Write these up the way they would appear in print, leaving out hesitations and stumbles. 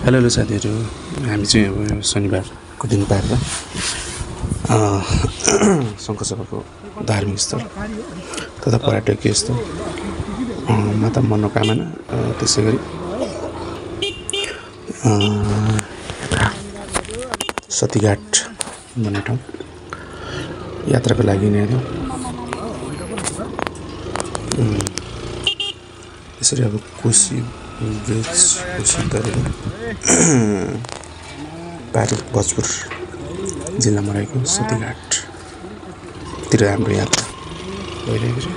Hello साथीहरू, हामी चाहिँ अब शनिबारको दिन पारेर शङ्खसभाको धार्मिक स्थल तथा पर्यटकीय स्थल माता मनोकामना, त्यसै गरी सतीघाट भन्ने ठाउँ यात्राको लागि नै आयौँ। त्यसरी अब कोशी ब्रिज गरेर पारी भोजपुर जिल्लामा रहेको सतीघाटतिर हाम्रो यात्रा भइरहेको छ।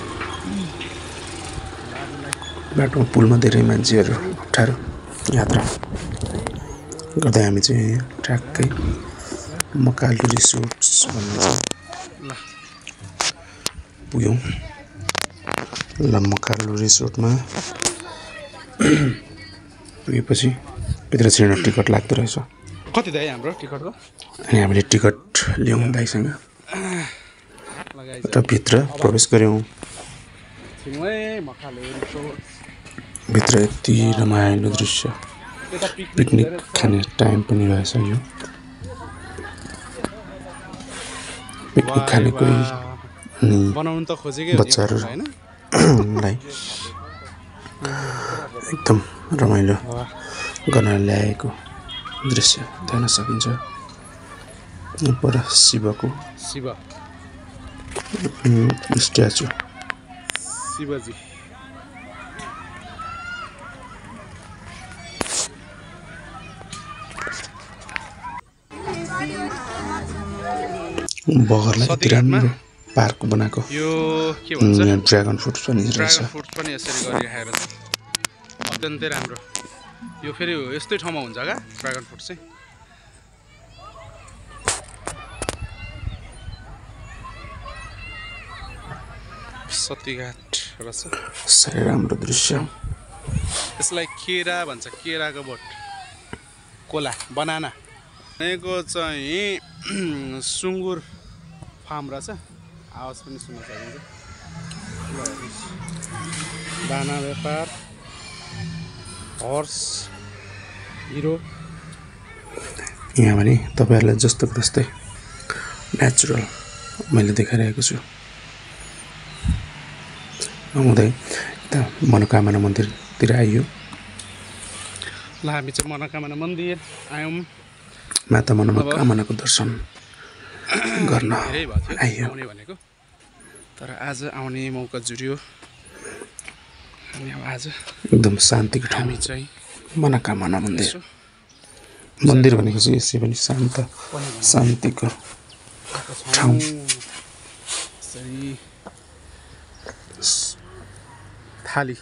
बाटोमा पुलमा धेरै मान्छेहरू अप्ठ्यारो यात्रा गर्दै हामी चाहिँ ट्र्याक्कै मकालु रिसोर्ट्स भन्ने पुग्यौँ। ल मकालु रिसोर्टमा पुगेपछि भित्र छिर्न टिकट लाग्दो रहेछ। कति दाइ हाम्रो टिकटको? अनि हामीले टिकट ल्याउँ दाइसँग र भित्र प्रवेश गऱ्यौँ। भित्र यति रमाइलो दृश्य, पिकनिक खाने टाइम पनि रहेछ। यो पिकनिक खाने कोही बच्चाहरूलाई एकदम रमाइलो गर्न ल्याएको दृश्य देख्न सकिन्छ। पर शिवको स्ट्याचु, शिवजी बगरलाई यति राम्रो पार्क बनाएको। यो के भन्छ? ड्रागन फ्रुट पनि रहेछ। ड्रागन फ्रुट पनि यसरी गरी खाएर अत्यन्तै राम्रो। यो फेरि यस्तै ठाउँमा हुन्छ क्या ड्रागन फ्रुट चाहिँ? सतीघाट रहेछ। साह्रै राम्रो दृश्य। यसलाई केरा भन्छ, केराको बोट, कोला, बनाना। यहाँको चाहिँ सुँगुर फार्म रहेछ। आवाज पनि सुन्न सकिन्छ। दाना व्यापार, हर्स, हिरो। यहाँ भने तपाईँहरूलाई जस्तोको जस्तै नेचुरल मैले देखाइरहेको छु। हुँदै यता मनोकामना मन्दिरतिर आइयो। ल हामी चाहिँ मनोकामना मन्दिर आयौँ। माता मनोकामनाको दर्शन गर्न आइयो भनेको, तर आज आउने मौका जुर्यो। अनि अब आज एकदम शान्तिको ठाउँ हामी चाहिँ मनोकामना मन्दिर। मन्दिर भनेको चाहिँ यसै पनि शान्त शान्तिको ठाउँ। थाली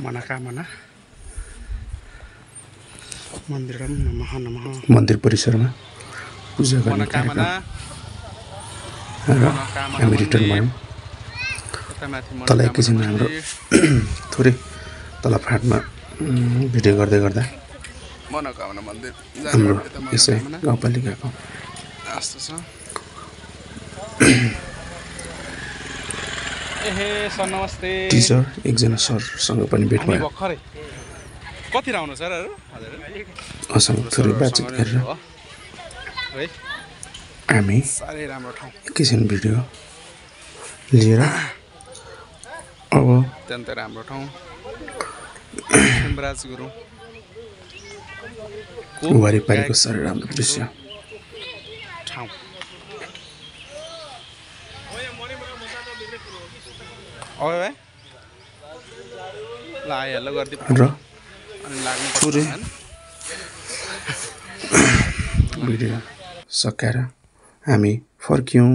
मनोकामना मन्दिरम नमः नमः। मन्दिर परिसरमा पूजा गर्ने कार्यक्रम र हामी रिटर्न भयौँ। तल एकैछिन हाम्रो थोरै तल फाँटमा भिडियो गर्दै गर्दा मनोकामना मन्दिर हाम्रो यसै गाउँपालिकाको सर नमस्ते। टिचर एकजना सरसँग पनि भेट भयो। भर्खरै कति आउनु सरहरू? उसँग थोरै बातचित गरेर हामी साह्रै राम्रो ठाउँ, एकैछिन भिडियो लिएर अब अत्यन्तै राम्रो ठाउँ। हेमराज गुरुङ वारिपारिको साह्रै राम्रो दृश्य ठाउँ। ल आइहाल्नु गरिदिनु र अनि लाग्नु पुरै भिडियो सकाएर हामी फर्क्यौँ।